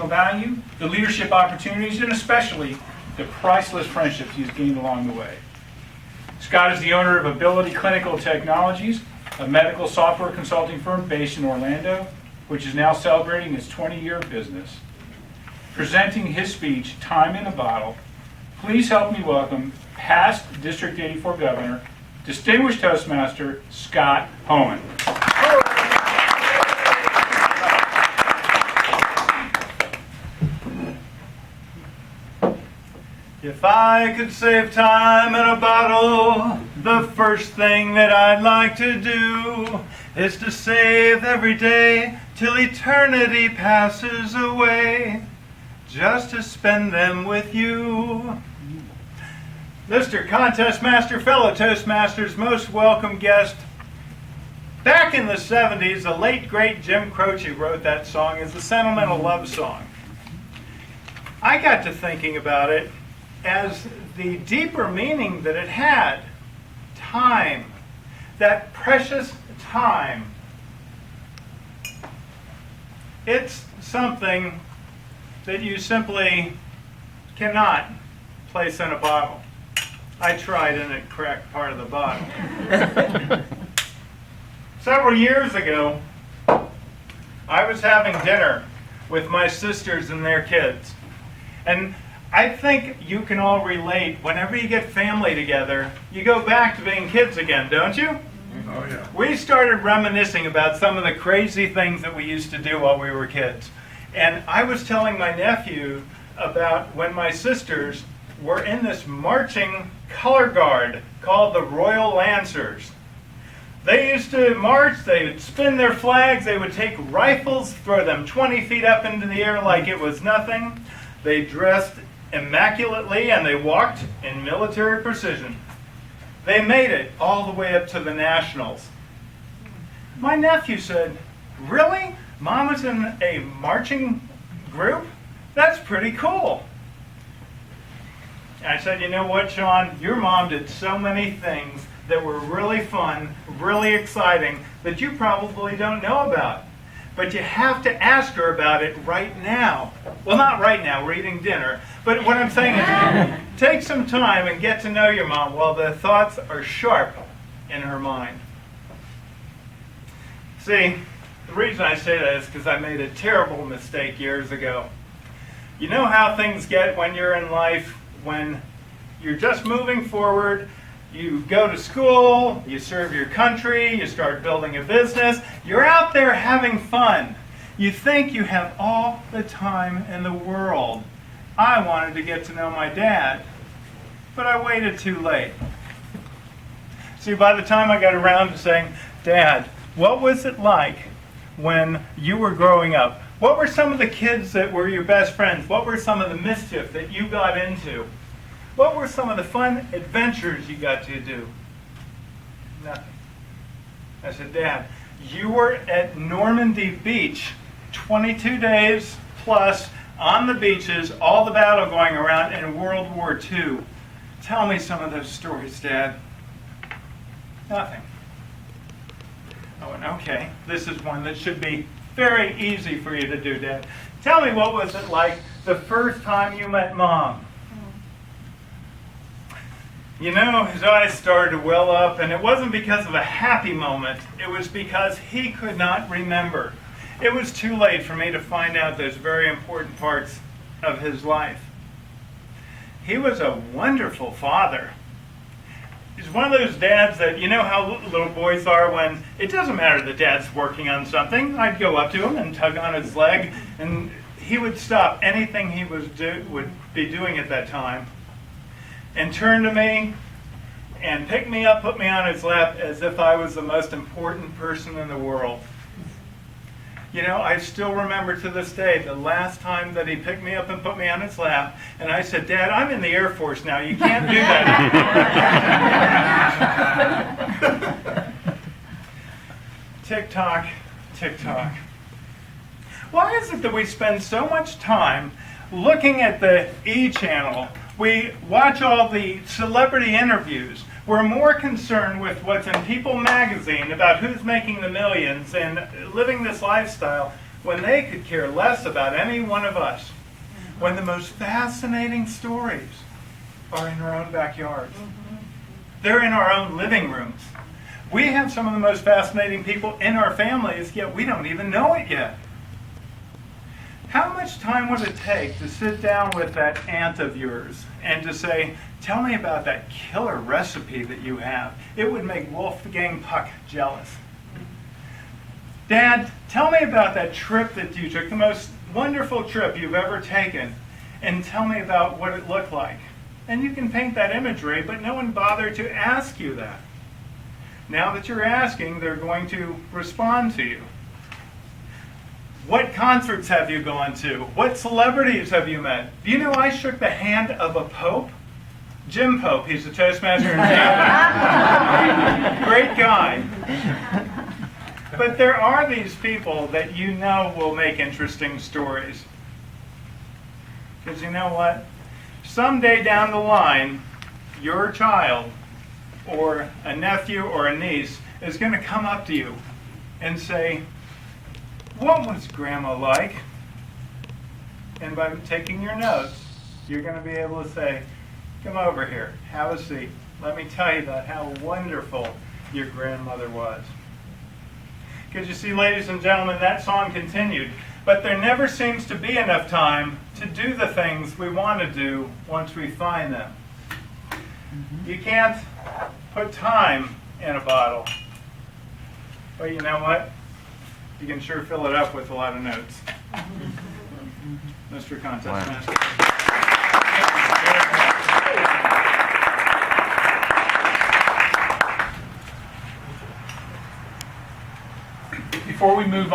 value, the leadership opportunities, and especially the priceless friendships he's gained along the way. Scott is the owner of Ability Clinical Technologies, a medical software consulting firm based in Orlando, which is now celebrating its 20-year business. Presenting his speech, Time in a Bottle, please help me welcome past District 84 Governor, distinguished Toastmaster, Scott Hoehn. If I could save time in a bottle, the first thing that I'd like to do is to save every day till eternity passes away, just to spend them with you. Mr. Contest Master, fellow Toastmasters, most welcome guest. Back in the 70s, the late, great Jim Croce wrote that song as a sentimental love song. I got to thinking about it as the deeper meaning that it had. Time. That precious time. It's something that you simply cannot place in a bottle. I tried and it cracked part of the bottle. Several years ago, I was having dinner with my sisters and their kids. And I think you can all relate. Whenever you get family together, you go back to being kids again, don't you? Oh, yeah. We started reminiscing about some of the crazy things that we used to do while we were kids. And I was telling my nephew about when my sisters were in this marching color guard called the Royal Lancers. They used to march, they would spin their flags, they would take rifles, throw them 20 feet up into the air like it was nothing. They dressed immaculately and they walked in military precision. They made it all the way up to the Nationals. My nephew said, "Really? Mom was in a marching group? That's pretty cool." I said, "You know what, Sean? Your mom did so many things that were really fun, really exciting, that you probably don't know about. But you have to ask her about it right now." Well, not right now, we're eating dinner. But what I'm saying is, take some time and get to know your mom while the thoughts are sharp in her mind. See, the reason I say that is because I made a terrible mistake years ago. You know how things get when you're in life, when you're just moving forward. You go to school, you serve your country, you start building a business, you're out there having fun. You think you have all the time in the world. I wanted to get to know my dad, but I waited too late. See, by the time I got around to saying, "Dad, what was it like when you were growing up? What were some of the kids that were your best friends? What were some of the mischief that you got into? What were some of the fun adventures you got to do?" Nothing. I said, "Dad, you were at Normandy Beach 22 days plus on the beaches, all the battle going around in World War II. Tell me some of those stories, Dad." Nothing. I went, "Okay, this is one that should be very easy for you to do, Dad. Tell me, what was it like the first time you met Mom?" You know, his eyes started to well up, and it wasn't because of a happy moment. It was because he could not remember. It was too late for me to find out those very important parts of his life. He was a wonderful father. He's one of those dads that, you know how little boys are when it doesn't matter that Dad's working on something. I'd go up to him and tug on his leg, and he would stop anything he would be doing at that time and turn to me and pick me up, put me on his lap as if I was the most important person in the world. You know, I still remember to this day the last time that he picked me up and put me on his lap, and I said, "Dad, I'm in the Air Force now. You can't do that." Tick tock, tick tock. Why is it that we spend so much time looking at the E! channel? We watch all the celebrity interviews. We're more concerned with what's in People magazine about who's making the millions and living this lifestyle when they could care less about any one of us, when the most fascinating stories are in our own backyards. They're in our own living rooms. We have some of the most fascinating people in our families, yet we don't even know it yet. How much time would it take to sit down with that aunt of yours and to say, tell me about that killer recipe that you have? It would make Wolfgang Puck jealous. Dad, tell me about that trip that you took, the most wonderful trip you've ever taken, and tell me about what it looked like. And you can paint that imagery, but no one bothered to ask you that. Now that you're asking, they're going to respond to you. What concerts have you gone to? What celebrities have you met? Do you know I shook the hand of a pope? Jim Pope, he's a Toastmaster in Tampa. Great guy. But there are these people that you know will make interesting stories. Because you know what? Someday down the line, your child or a nephew or a niece is going to come up to you and say, what was Grandma like? And by taking your notes, you're going to be able to say, come over here, have a seat. Let me tell you about how wonderful your grandmother was. Because you see, ladies and gentlemen, that song continued, but there never seems to be enough time to do the things we want to do once we find them. You can't put time in a bottle, but you know what? You can sure fill it up with a lot of notes. Mr. Contest Master. Before we move